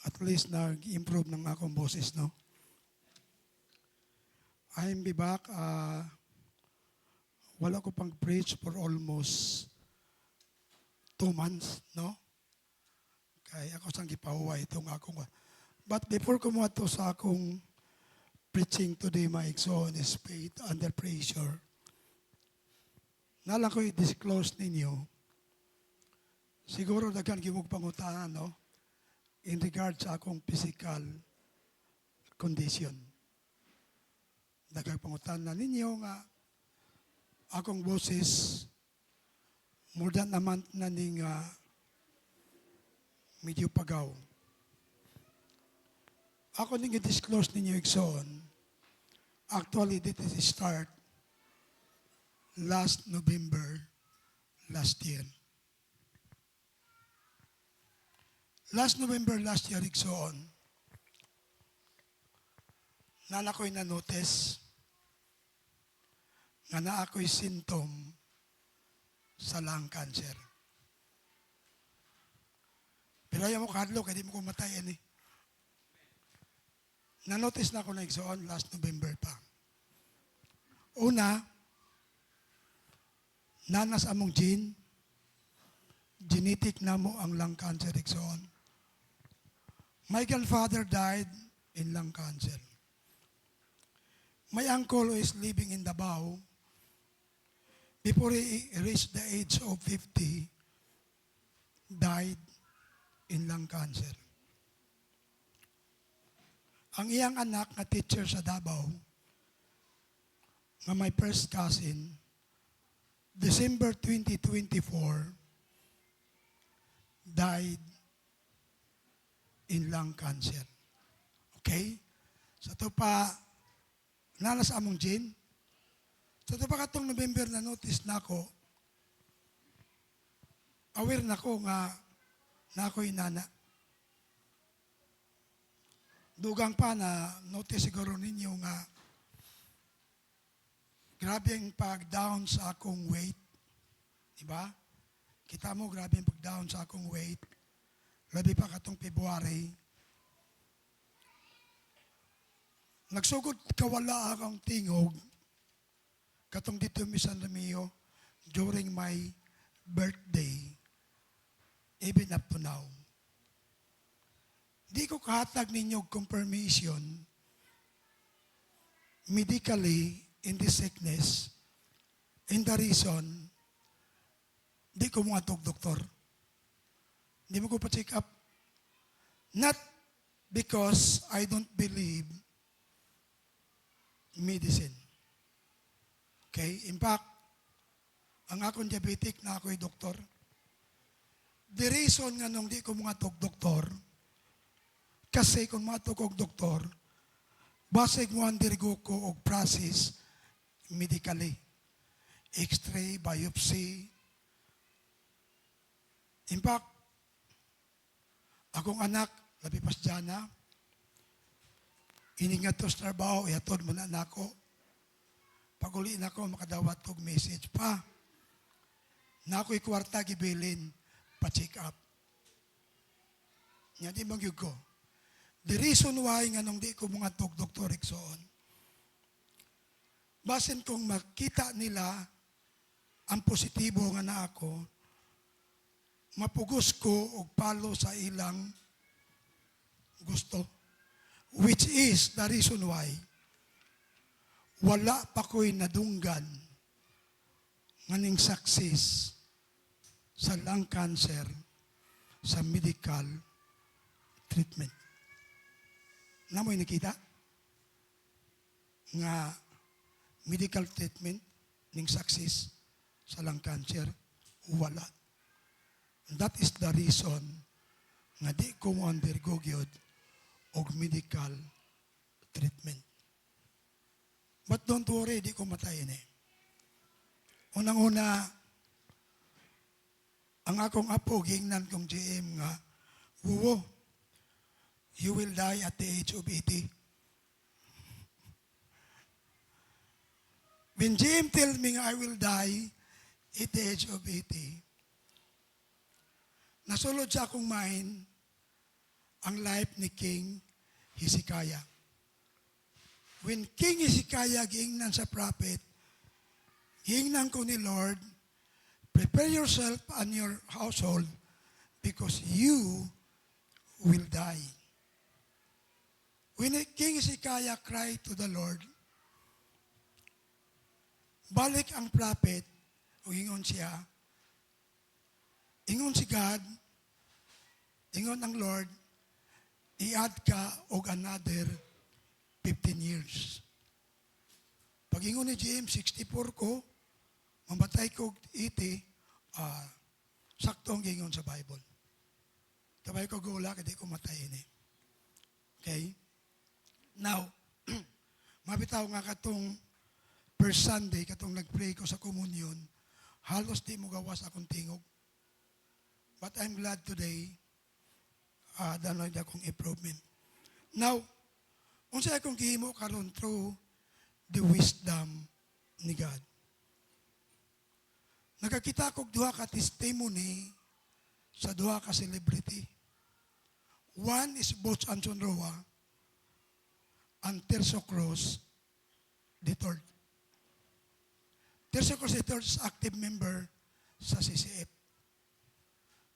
at least nag-improve ng akong boses, no? I'm be back. Wala ko pang preach for almost 2 months, no? Kaya ako sang gipahuwa itong akong. But before ko mo to sa akong preaching today, my exon is faith under pressure. Nalang ko i-disclose ninyo, siguro daghan gimog pangutahan, no? In regard sa akong physical condition. Daghang pangutahan na ninyo nga akong boses more than a month na ning medyo pagaw. Ako ning i-disclose ninyo igsoon. Actually, this is start last November last year. Last November last year, igsoon, nana ko'y na-notice nga na ako'y symptom sa lung cancer. Pero ayaw mo kahadlo, kaya di mo kumatayan eh. Na-notice na ako na igsoon last November pa. Una, nanas among gene, genetic na mo ang lung cancer igsoon. My grandfather died in lung cancer. My uncle who is living in Davao, before he reached the age of 50, died in lung cancer. Ang iyang anak na teacher sa Davao, nga my first cousin, December 2024, died in lung cancer. Okay? So ito pa, nalas among gene. So ito pa katong November na notice na ako, aware na ko nga na ako'y nana. Dugang pa na notice siguro ninyo nga grabe ang pag-down sa akong weight. Diba? Kita mo, grabe ang pag-down sa akong weight. Labi pa katong February. Nagsugod kawala akong tingog katong dito mi San Romeo during my birthday, even up to now. Di ko kahatag ninyo confirmation medically in this sickness, and the reason, di ko mga doktor. Di mo ko pa-check up. Not because I don't believe medicine. Okay? In fact, ang akong diabetic na ako'y doktor. The reason nga nung di ko mga doktor, kasi kung mga og doktor, basig mo undergo ko og process medically. X-ray, biopsy. In fact, akong anak, labi pas dyan iningat to sa trabaho, ihatod mo na ako. Pag uli na ako, makadawat og message pa. Na ako'y kwarta gibilin, pa-check up. Nga di magyug ko. The reason why nga nung di ko mga doktor iksoon, basin kung makita nila ang positibo nga na ako, mapugos ko og palo sa ilang gusto. Which is the reason why wala pa ko'y nadunggan nganing success sa lung cancer sa medical treatment. Namoy nakita nga medical treatment ning success sa lung cancer, wala. And that is the reason nga di ko mo undergo gyud og medical treatment. But don't worry, di ko matayin eh. Unang-una, ang akong apo, gingnan kong GM nga, Wuwo, you will die at the age of 80. When GM tells me I will die at the age of 80, nasulod sa akong mind, ang life ni King Hezekiah. When King Hezekiah giingnan sa prophet, giingnan ko ni Lord, prepare yourself and your household because you will die. When King Hezekiah cried to the Lord, balik ang prophet, o ingon siya, ingon si God, ingon ang Lord, i-add ka og another 15 years. Pag ingon ni James, 64 ko, mamatay ko 80, saktong gingon sa Bible. Tabay ko gula, hindi ko matayin eh. Okay? Now, mabitaw nga katong first Sunday, katong nag-pray ko sa communion, halos di mo gawas akong tingog. But I'm glad today, danoy na akong improvement. Now, unsa akong gihimo karon through the wisdom ni God. Nakakita ko duha ka testimony sa duha ka celebrity. One is Boss Anson Roa and Terso Cruz III. Terso Cruz III is active member sa CCF.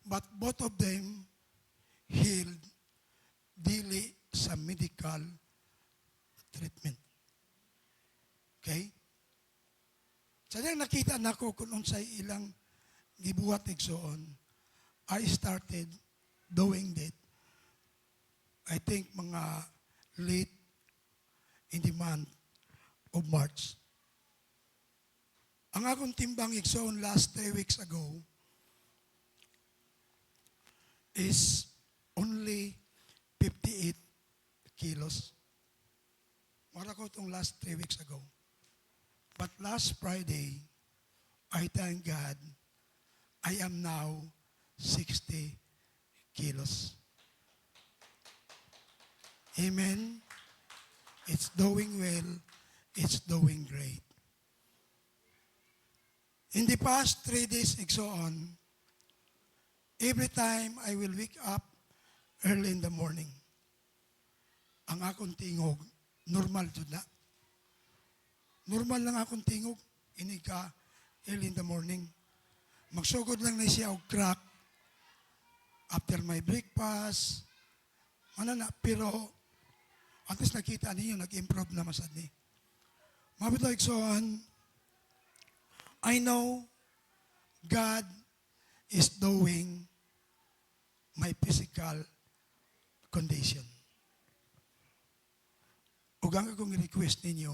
But both of them healed dili sa medical treatment. Okay? Sadang nakita na ko kung unsay ilang gibuhat igsoon, I started doing that. I think mga late in the month of March. Ang akong timbang igsoon last 3 weeks ago is only 58 kilos. Mara ko itong last 3 weeks ago. But last Friday, I thank God, I am now 60 kilos. Amen. It's doing well. It's doing great. In the past 3 days and so on, every time I will wake up early in the morning, ang akong tingog, normal to na. Normal lang akong tingog, inika early in the morning. Magsugod lang na siya og crack after my breakfast. Ano na, pero at least nakita ninyo, nag-improve na masad ni. Mabitoy so on, I know God is doing my physical condition. Ug ang akong request ninyo,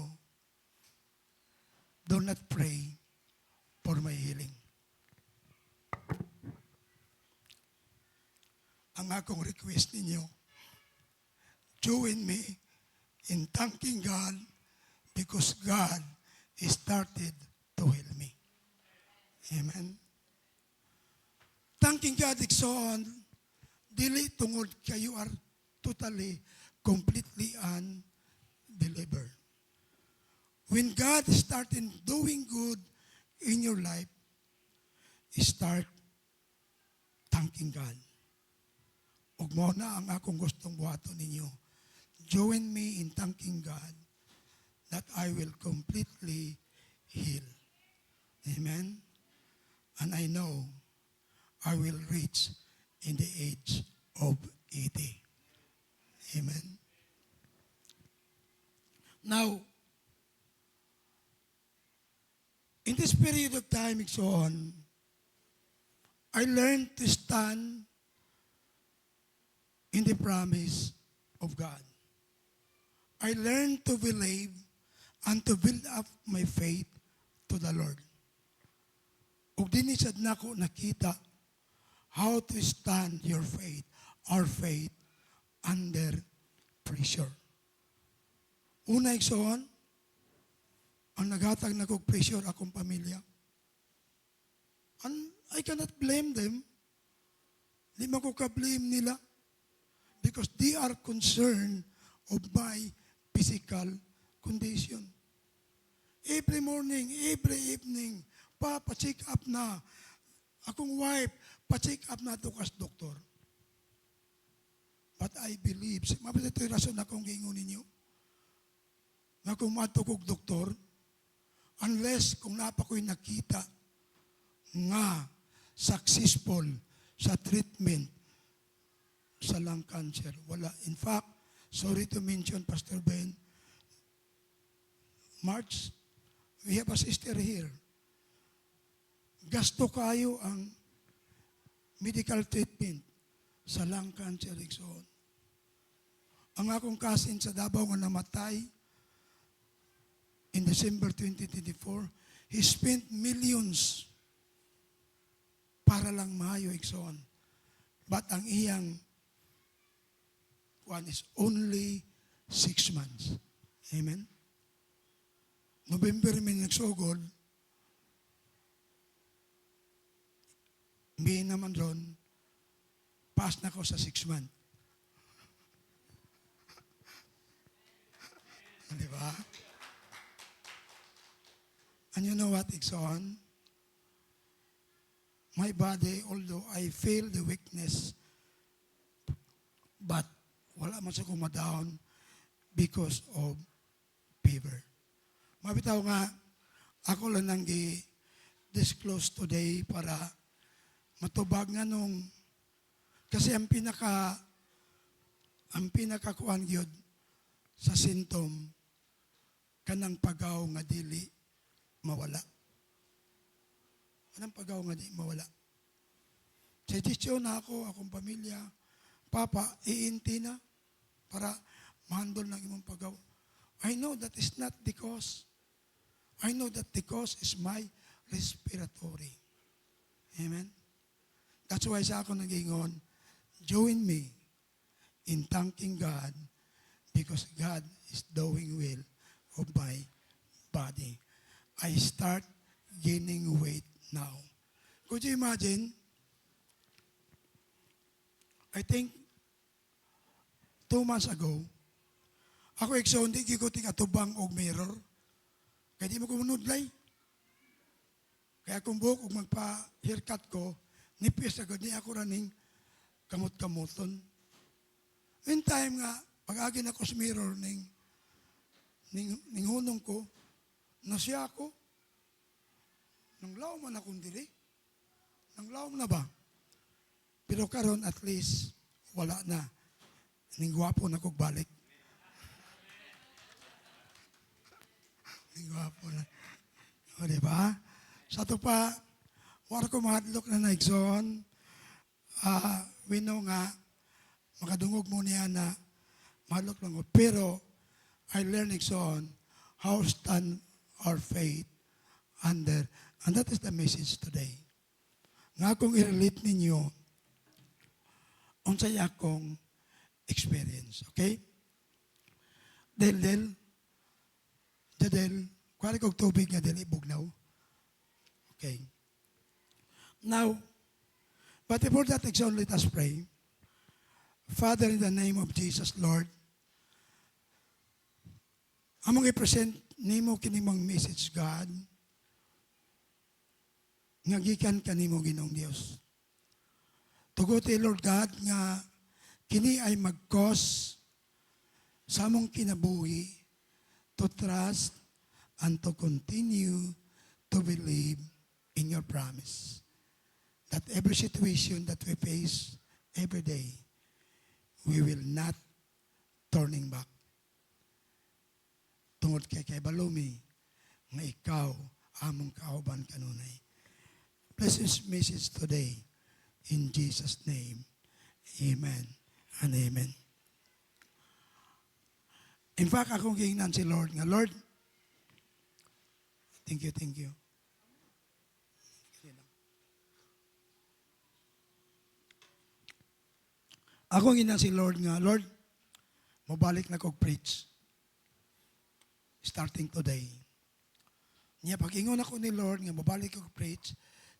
do not pray for my healing. Ang akong request ninyo, join me in thanking God because God started to heal me. Amen. Thanking God on, dili tungod kayo are totally, completely undelivered. When God started doing good in your life, start thanking God. Ug mao na ang akong gustong buhaton ninyo. Join me in thanking God that I will completely heal. Amen? And I know I will reach in the age of 80. Amen? Now, in this period of time and so on, I learned to stand in the promise of God. I learned to believe and to build up my faith to the Lord. Ug dinhi sad nako nakita how to stand your faith, our faith, under pressure. Una igsoon, ang naghatag na kog pressure akong pamilya. And I cannot blame them. Di man ko ka-blame nila because they are concerned of my physical condition. Every morning, every evening, pa-check up na. Akong wife, pa-check up na to kas doktor. But I believe, mabit ito yung rason na kung giingon ninyo, nga kung matukog doktor, unless kung napa ko'y nakita nga successful sa treatment sa lung cancer. Wala. In fact, sorry to mention, Pastor Ben, March, we have a sister here. Gasto kayo ang medical treatment sa lung cancer. Iksoon. Ang akong cousin sa Davao nga namatay in December 2024, he spent millions para lang maayo. Iksoon. But ang iyang one is only 6 months. Amen? November may nagsugod, may naman ron, pass na ko sa 6 months. Di ba? And you know what, Ikson? My body, although I feel the weakness, but wala man sa kumadown because of fever. Mabitaw nga, ako lang nang disclose today para matubag nga nung, kasi ang pinakakuan yun sa symptom, kanang pagaw nga dili mawala. Kanang pagaw nga dili mawala. Sa desisyon na ako, akong pamilya, Papa, iinti na para mahandol ng imong pagaw. I know that is not the cause. I know that the cause is my respiratory. Amen? That's why sa ako nag-ingon, join me in thanking God because God is doing will of my body. I start gaining weight now. Could you imagine? I think 2 months ago, ako hindi ko atubang og mirror. Kaya di mo kumunudlay. Kaya kung buhok og magpa-haircut ko, nipis agad niya ako raning kamot-kamoton. In time nga, pag-agi na ko sa mirror ning hunong ko, nasya ako. Nanglaw man akong dili. Nanglaw na ba? Pero karon at least, wala na. Ning gwapo na kog balik. Ning gwapo na. O, diba? Sa ito pa, wala ko mahadlok na naigsoon. We know nga, makadungog mo niya na mahadlok lang ko. Pero, I learned igsoon how stand our faith under. And that is the message today. Nga kung i-relate ninyo, unsay akong experience. Okay? Del, kuwari kong tubig nga dili bugnaw. Okay. Now, but before that, let us pray. Father, in the name of Jesus, Lord, among i-present nimo kinimong message, God, nga gikan kanimo Ginoong Dios. Tuguti, Lord God, nga kini ay mag-cause sa among kinabuhi to trust and to continue to believe in your promise. That every situation that we face every day, we will not turning back. Tungod kay balumi, nga ikaw among kauban kanunay. Bless this message today. In Jesus' name, amen and amen. In fact, akong giingnan si Lord nga, Lord, thank you. Akong giingnan si Lord nga, Lord, mabalik na kog preach. Starting today. Niya, pag-ingon ako ni Lord nga, mabalik kog preach,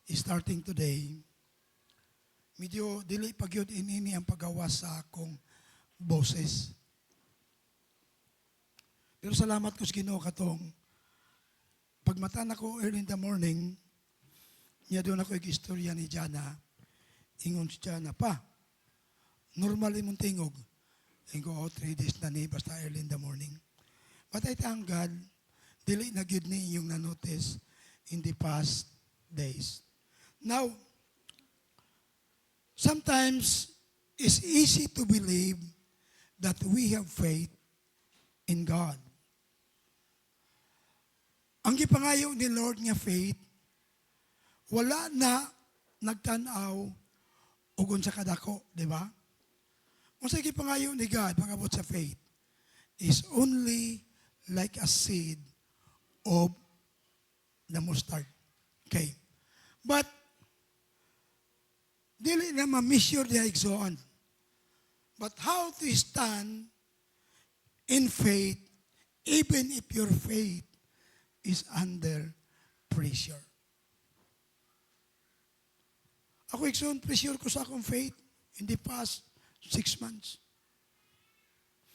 starting today, medyo dili pagyud inini ang paggawas sa akong boses. Pero salamat ko sa Ginoo katong pagmata na ko early in the morning, niya doon ako istorya ni Jana. Ingon si Jana, pa, normal imong tingog. and go out 3 days na ni, basta early in the morning. But I thank God, dili na gyud ni yung na-notice in the past days. Now, sometimes it's easy to believe that we have faith in God. Ang gipangayo ni Lord nga faith, wala na nagtanaw ug unsa kadako, di ba? Unsa gipangayo ni God pagabot sa faith is only like a seed of the mustard. Okay. But dili na ma-measure the igsoon. But how to stand in faith even if your faith is under pressure. Ako igsoon, pressure ko sa akong faith in the past 6 months.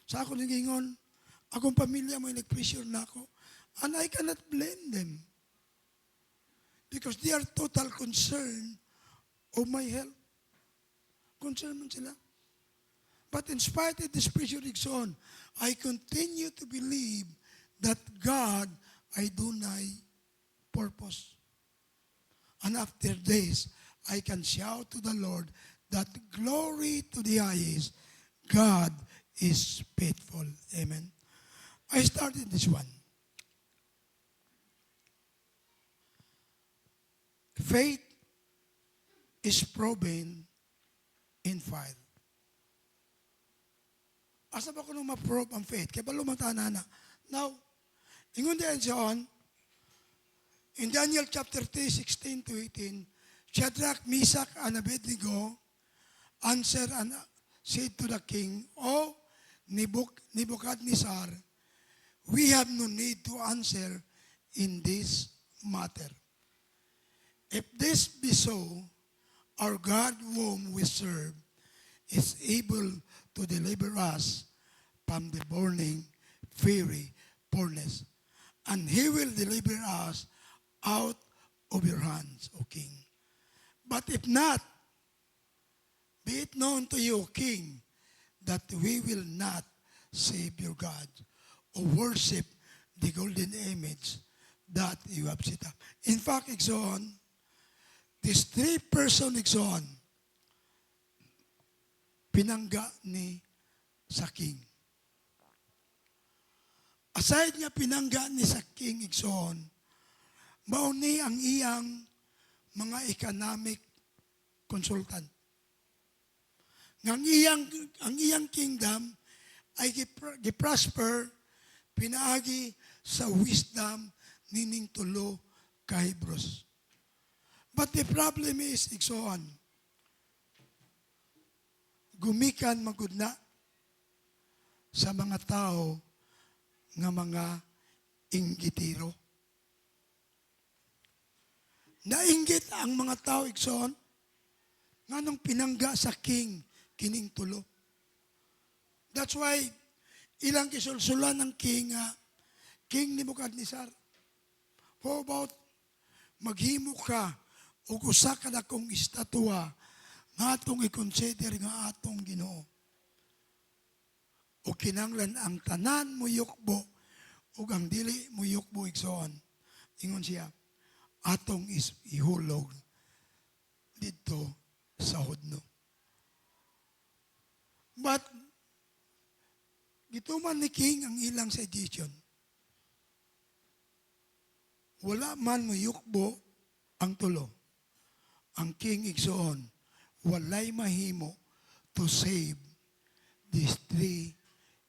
Sa ako nagingon, akong pamilya mo nag-pressure na ako. And I cannot blame them. Because they are total concerned of my health. Concerned man sila. But in spite of this pressure, igsoon, I continue to believe that God ay dunay purpose. And after this, I can shout to the Lord that glory to the highest, God is faithful. Amen. I started this one. Faith is proven in fire. Asa ba ko nung ma-prove ang faith? Kaya ba lumantana na? Now, ingon din siya in Daniel chapter 3, 16 to 18, Shadrach, Meshach, and Abednego answered and said to the king, O Nebuchadnezzar, we have no need to answer in this matter. If this be so, our God whom we serve is able to deliver us from the burning, fiery furnace, and he will deliver us out of your hands, O king. But if not, be it known to you, O king, that we will not save your God or worship the golden image that you have set up. In fact, igsoon, this 3-person igsoon, pinangga ni sa king. Aside nga pinangga ni sa king igsoon, mauni ang iyang mga economic consultant. Ang iyang kingdom ay giprosper pinaagi sa wisdom nining tulo ka Hebrews. But the problem is, igsoon, gumikan magud na sa mga tao nga mga inggitiro. Nainggit ang mga tao, igsoon, nga nung pinangga sa king, kining tulo. That's why, ilang kisulsulan ng king, King Nebuchadnezzar, how about maghimo ka o usa ka na kong estatwa nga atong i-consider nga atong Ginoo. O kinanglan ang tanan mo yukbo o ang dili mo yukbo igsoon. Ingon siya, atong ihulog dito sa hodno. But, gituman ni king ang ilang suggestion. Wala man mo yukbo ang tulo. Ang king igsoon, walay mahimo to save these 3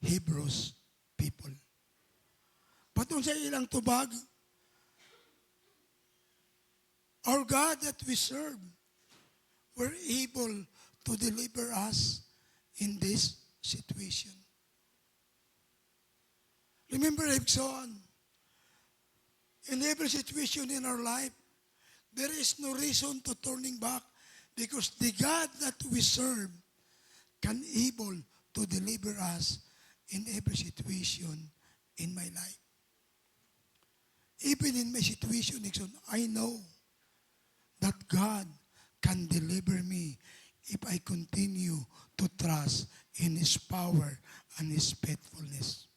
Hebrews people. Patong sa ilang tubag, our God that we serve were able to deliver us in this situation. Remember, Ibson, in every situation in our life, there is no reason to turning back because the God that we serve can able to deliver us in every situation in my life. Even in my situation, I know that God can deliver me if I continue to trust in His power and His faithfulness.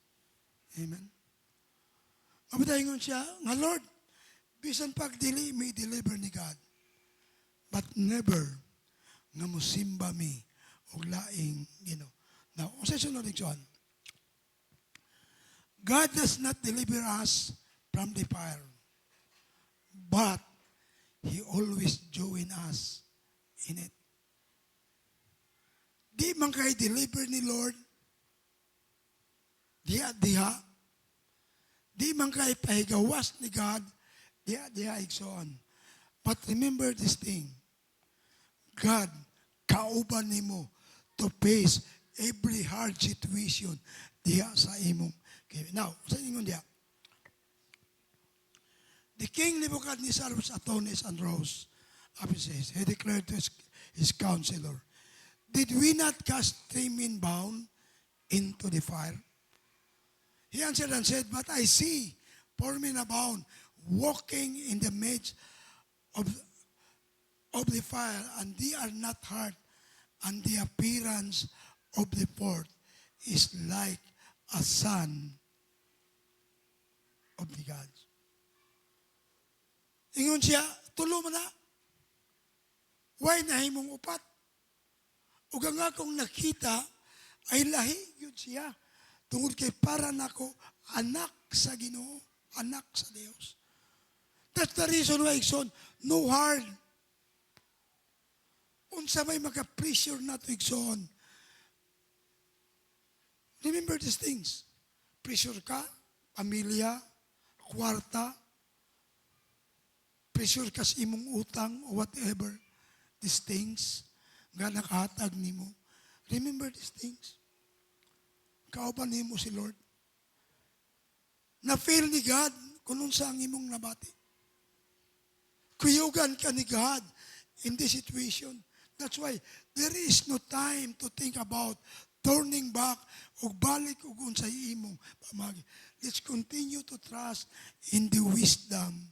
Amen. Mabadayon siya, nga Lord, bisan pagdili, may deliver ni God. But never nga musimba mi og laing, Now, kung sa sunod John, God does not deliver us from the fire, but He always join us in it. Di man kay deliver ni Lord, diha. Di man kay pahigawas ni God, diha igsoon. But remember this thing, God, kauban nimo to face every hard situation diha sa imong. Okay, now, sa ingon diha. The king Nebuchadnezzar was astonished and rose up and says, he declared to his counselor, did we not cast 3 men bound into the fire? He answered and said, but I see 4 men abound walking in the midst of the fire, and they are not hurt, and the appearance of the fourth is like a son of the gods. Ingon siya, tulo mo na. Why nahimong upat? Ug ang akong nakita ay lahi yun siya. Tungod kay para nako anak sa Ginoo, anak sa Dios. That's the reason why, son, no hard. Unsa may maka-pressure na to, son. Remember these things. Pressure ka, pamilya, kwarta, pressure ka sa imong utang or whatever. These things nga nakahatag nimo. Remember these things. Kauban nimo si Lord. Na-feel ni God kung unsa ang imong nabati. Kuyugan ka ni God in this situation. That's why there is no time to think about turning back o balik o unsay imong pamagi. Let's continue to trust in the wisdom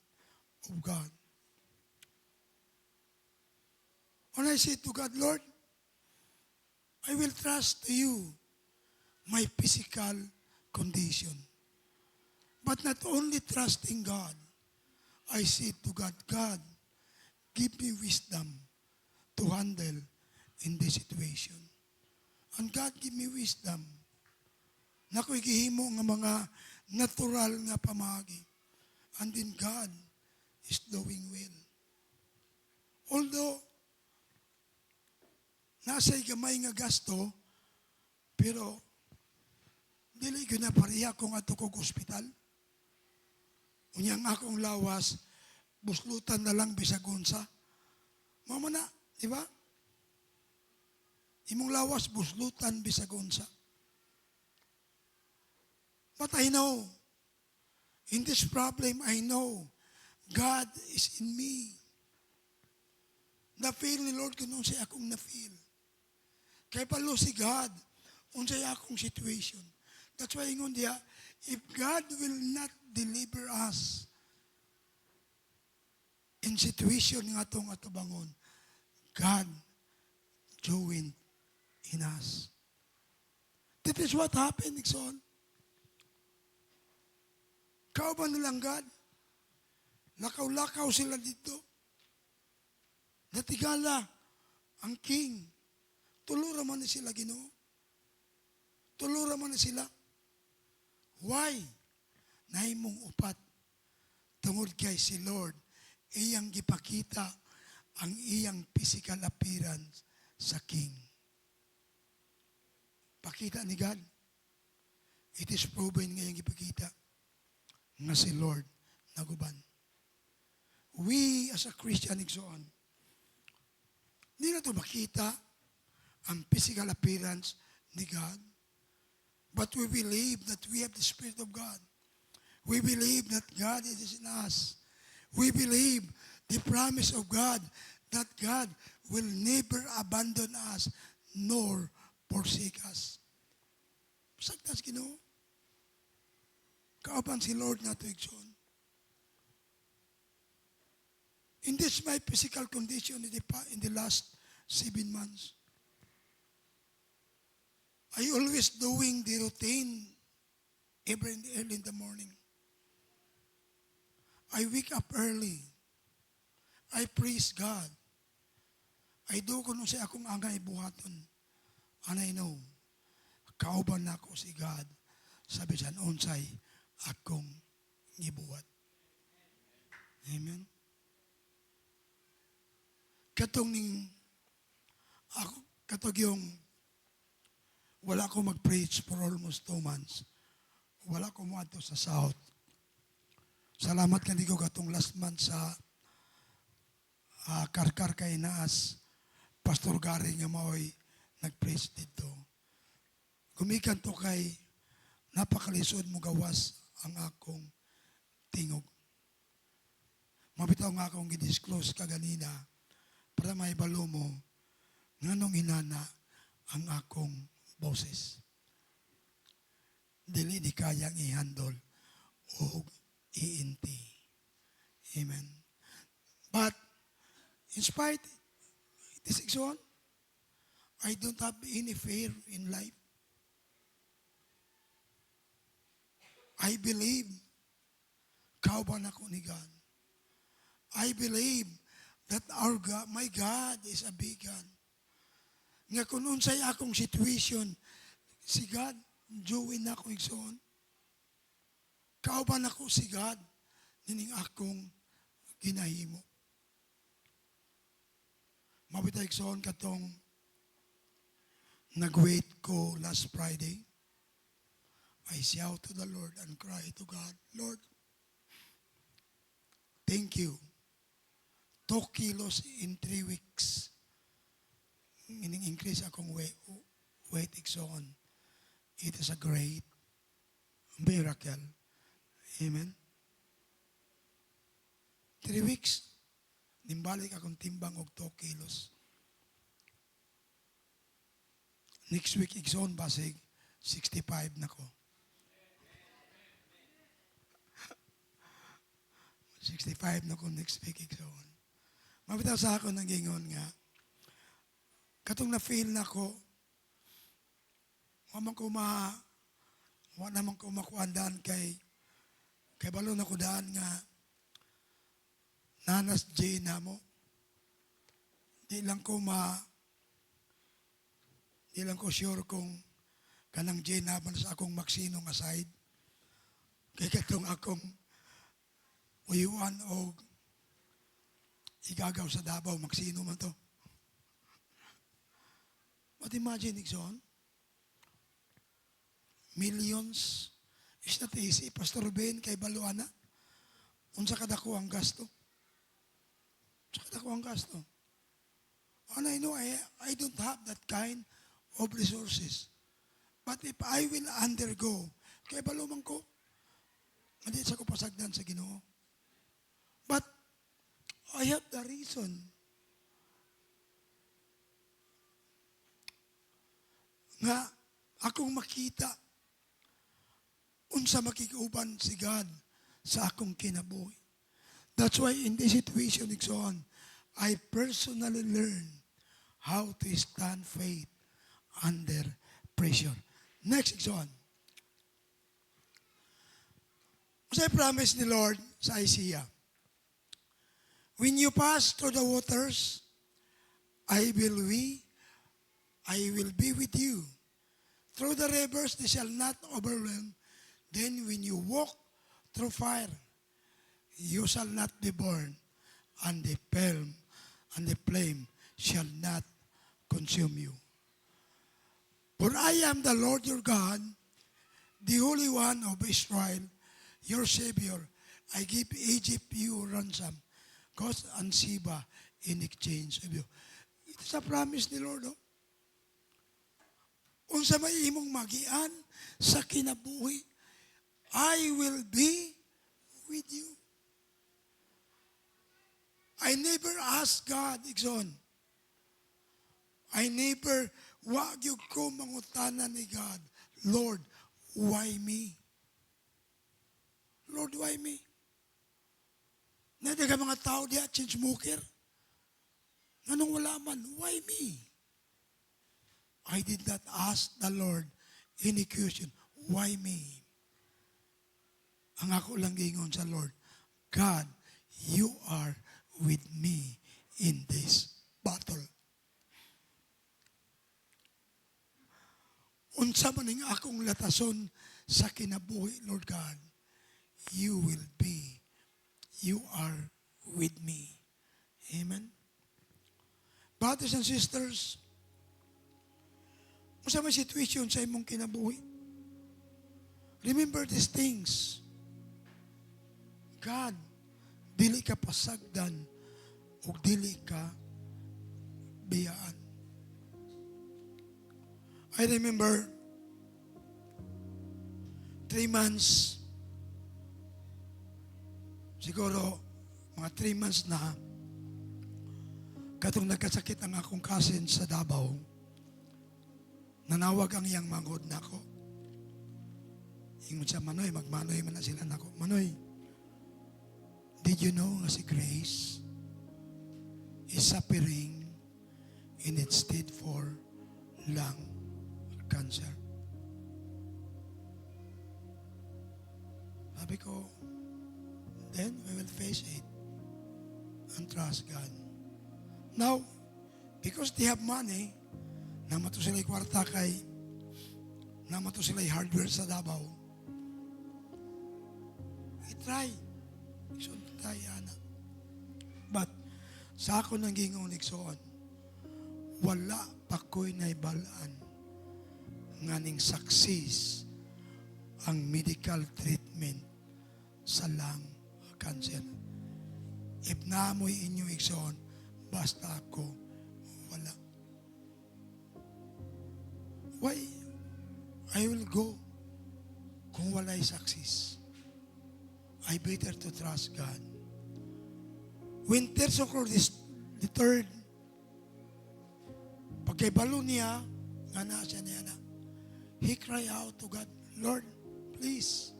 of God. When I say to God, Lord, I will trust to you my physical condition. But not only trusting God, I say to God, God, give me wisdom to handle in this situation. And God give me wisdom na ko'y gihimo nga mga natural nga pamagi. And then God is doing well. Although, nasa'y gamay nga gasto, pero dili ko na pariya kung ato kong ospital. Unyang akong lawas, buslutan na lang bisag unsa. Mama na, di ba? Imong lawas, buslutan bisag unsa. But I know, in this problem, I know, God is in me. Na-feel ni Lord kung unsay akong na-feel. Kaya palo si God, unsay akong situation. That's why ingon diya, if God will not deliver us in situation nga itong atubangon, God joined in us. That is what happened, Nixon. Kauban nilang God. Lakaw-lakaw sila dito. Natigala ang king. Tulura man na sila, Ginoo. Tulura man na sila. Why? Nahimong upat. Tungod kay si Lord, iyang gipakita ang iyang physical appearance sa king. Pakita ni God. It is proven nga iyang gipakita nga si Lord naguban. We as a Christian, igsoon, hindi na ito makita ang physical appearance ni God. But we believe that we have the Spirit of God. We believe that God is in us. We believe the promise of God that God will never abandon us nor forsake us. Saktas Ginoo. Kauban si Lord nga ito, igsoon. In this my physical condition in the last 7 months. I always doing the routine early in the morning. I wake up early. I praise God. I do ko nung siya akong angay buhaton. And I know, kauban na ako si God. Sabi siya, unsay akong gibuhat. Amen. Katong ning, katong yung, wala ko mag-preach for almost 2 months. Wala ko mo ato sa South. Salamat kandigo katong last month sa Karkar kay Naas. Pastor Gary nga mao'y nag-preach dito. Gumikan to kay napakalisod mo gawas ang akong tingog. Mabitaw nga akong gidisclose kaganina para may balo mo nganong inana ang akong boses. Dili di kayang i-handle o i-inti. Amen. But, in spite, this is on, I don't have any fear in life. I believe, kauban ako ni God. I believe that our God, my God is a big God. Nga kung unsay akong situation, si God, Joey na ako igsoon. Kauban ako si God, nining akong ginahimo. Mabitay igsoon katong nag-wait ko last Friday. I shout to the Lord and cry to God, Lord, thank you. 2 kilos in 3 weeks. Increase akong weight igsoon. It is a great miracle. Amen. 3 weeks, nimbalik akong timbang og 2 kilos. Next week, igsoon basig, 65 na ko. 65 na ko next week, igsoon. Mabitaw sa ako ng gingon nga, katong na-feel na ko, wala naman ko makuandaan kay balo na ko daan nga nanas J na mo. Di lang ko sure kung kanang J na man sa akong maksino nga side. Kay katong akong uyuan o igagaw sa Davao, maksino man to. But imagine, Nixon, millions is not easy. Pastor Ben, kay Baluana, unsa kadako ang gasto? And I know I don't have that kind of resources. But if I will undergo, kay Baluman ko, hindi sa ko pasagdan sa Ginoo. But I have the reason. Nga akong makita unsa makikuban si God sa akong kinabuhi. That's why in this situation, Nixon, I personally learned how to stand faith under pressure. Next, Nixon. Sa promise ni Lord sa Isaiah, when you pass through the waters, I will be with you. Through the rivers, they shall not overwhelm. Then when you walk through fire, you shall not be burned, and the flame shall not consume you. For I am the Lord your God, the Holy One of Israel, your Savior. I give Egypt you ransom, Cos and Sheba in exchange of you. Ito sa promise ni Lord. Oh. Unsa may imong magian sa kinabuhi, I will be with you. I never ask God, Ikson. I never, wag yung ko mangutana ni God, Lord, why me? Lord, why me? Nadaga mga tao diya, change smoker. Anong wala man? Why me? I did not ask the Lord any question. Why me? Ang ako lang gingon sa Lord, God, you are with me in this battle. Unsa man ang akong latason sa kinabuhi, Lord God, you will be, you are with me. Amen? Brothers and sisters, unsa may situation sa imong kinabuhi, remember these things. God, dili ka pasagdan o dili ka biyaan. I remember 3 months, siguro mga 3 months na, katong nagkasakit ang akong cousin sa Davao, nanawag ang iyang manghod na ako. Ingon sa Manoy, magmanoy man na sila nako. Manoy, did you know nga si Grace is suffering in its stage 4 lung cancer? Sabi ko, then we will face it and trust God. Now, because they have money, naman to sila kwarta kay, naman to sila hardware sa Davao, i-try. So, try, ana. But, sa ako nang gingon iksoon, wala pa ko'y naibalaan nganing success ang medical treatment sa lung cancer. If naamoy inyo iksoon, basta ako, wala. Why? I will go kung wala'y success. I better to trust God. When Terzo Cruz the third, pagkaibalo niya, nga na siya niya na, he cry out to God, Lord, please,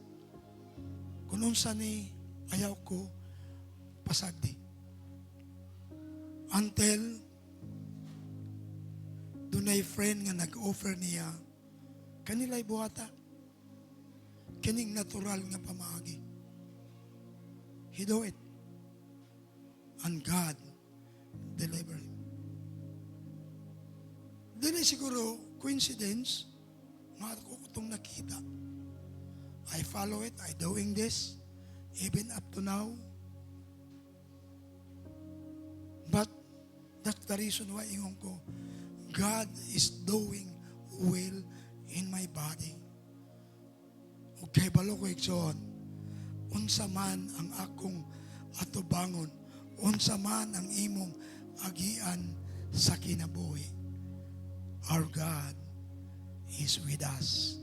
kung unsa ni ayaw ko, pasagdi. Until, dunay friend nga nag-offer niya, kanila'y buhata, kining natural nga pamaagi. He do it. And God deliver him. Dili siguro coincidence nga ako itong nakita. I follow it, I doing this, even up to now. But that's the reason why ingon ko, God is doing well in my body. Okay, balo ko iksoon, unsa man ang akong atubangon, unsa man ang imong agian sa kinabuhi, our God is with us.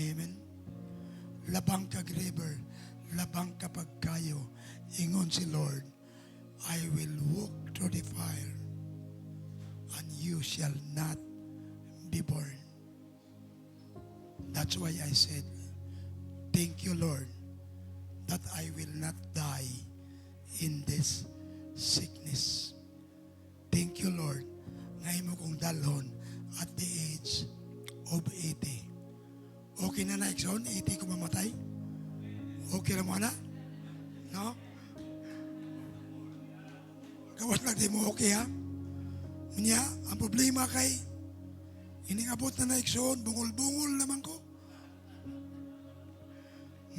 Amen. Labang kag river, labang kapag kayo, ingon si Lord, I will walk through the fire, and you shall not be burned. That's why I said, thank you, Lord, that I will not die in this sickness. Thank you, Lord, nga imo kong dalhon at the age of 80. Okay na na, Ikson? 80 ko mamatay? Okay na mo na? No? Kawas lang di mo okay, ha? Unya, ang problema kay, iningabot na na, Ikson, bungol-bungol naman ko.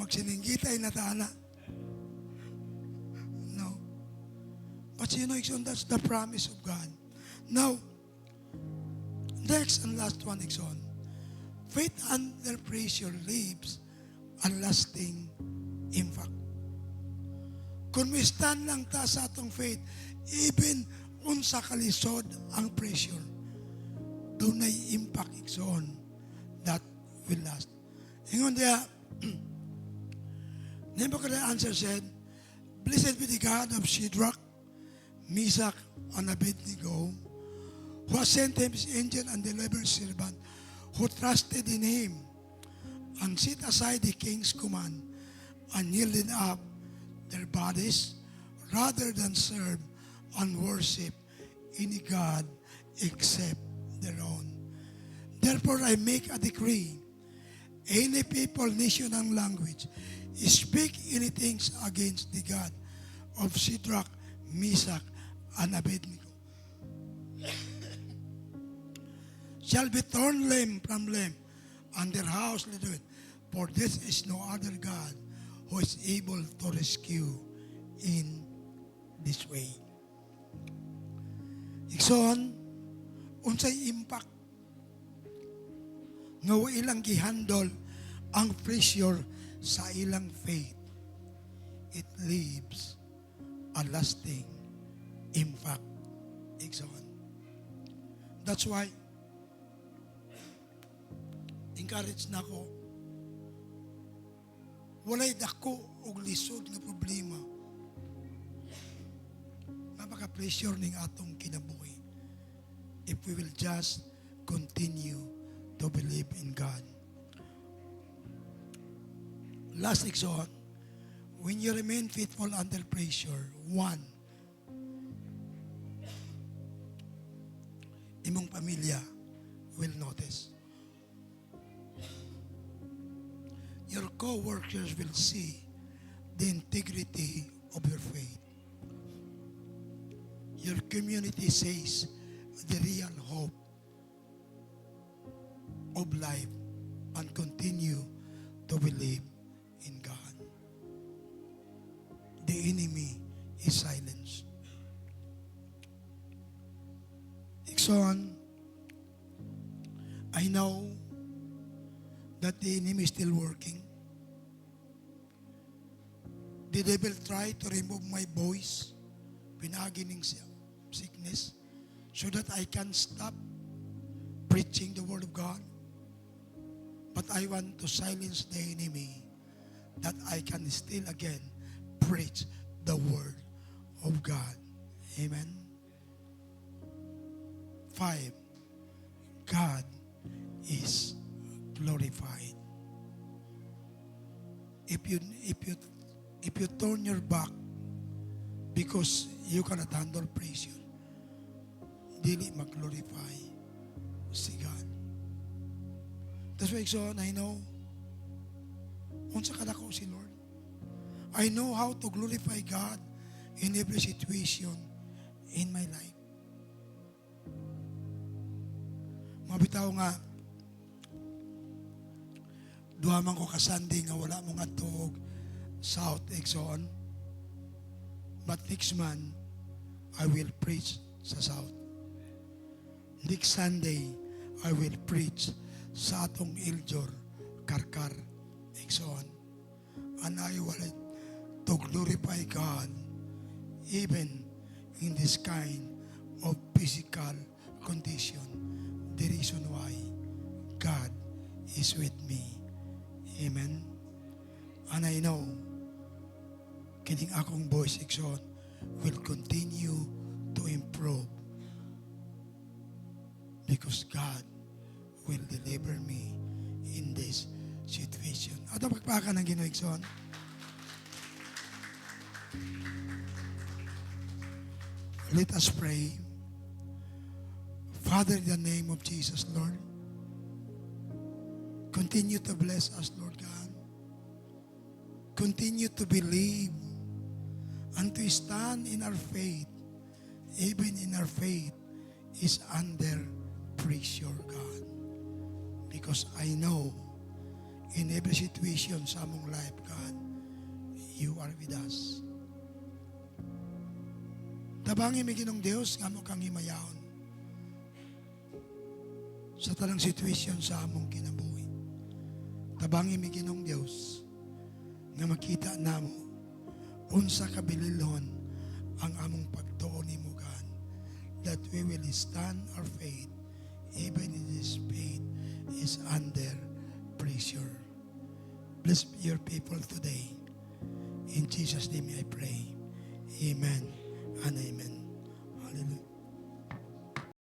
Magsininggitay na tana. No. But you know, Ikson, that's the promise of God. Now, next and last one, Ikson. Faith under pressure leaves a lasting impact. Kung may stand lang ta sa atong faith, even unsa kalisod ang pressure, dunay impact Ikson that will last. Ingon dia, Nebuchadnezzar said, Blessed be the God of Shadrach, Meshach, and Abednego, who has sent his angel and delivered his servant, who trusted in him, and set aside the king's command, and yielded up their bodies, rather than serve and worship any God except their own. Therefore, I make a decree. Any people, nation, and language speak anything against the God of Shadrach, Meshach, and Abednego shall be torn limb from limb, and their house literate. For this is no other God who is able to rescue in this way. Ikson, unsay impact nga wa ilang gihandle ang pressure sa ilang faith. It leaves a lasting impact. Ikson. That's why encourage na ko. Walay dako og lisod nga problema. Mapaka-pressure ning atong kinabuhi. If we will just continue to believe in God. Last exhort, when you remain faithful under pressure, one, imong pamilya will notice. Your co-workers will see the integrity of your faith. Your community says the real hope of life and continue to believe in God. The enemy is silenced. Ikson, I know that the enemy is still working. The devil tried to remove my voice, pinagining sickness, so that I can stop preaching the word of God. But I want to silence the enemy, that I can still again preach the word of God. Amen. 5, God is glorified. If you turn your back because you cannot handle pressure, dili mag-glorify si God. That's why, so I know unsa kadako si Lord. I know how to glorify God in every situation in my life. Mabitaw nga, duha man ko ka-Sunday nga wala mo nga tuog South Exxon. But next month, I will preach sa South. Next Sunday, I will preach sa atong Iljor, Karkar, Exxon. And I will to glorify God even in this kind of physical condition. The reason why God is with me. Amen. And I know kining akong voice section will continue to improve because God will deliver me in this situation. Ato pagpaka ng Ginoo Ikson. Let us pray. Father, in the name of Jesus, Lord, continue to bless us, Lord God. Continue to believe and to stand in our faith, even in our faith is under pressure, God. Because I know in every situation sa among life, God, you are with us. Tabangi mi Ginong Dios nga mo kang himayaon sa tanang situation sa among kinabuhi. Tabangi mi Ginong Dios nga makita namo unsa kabililhon ang among pagtuon nimo, God, that we will stand our faith even in this faith is under pressure. Bless your people today. In Jesus' name I pray. Amen and amen. Hallelujah.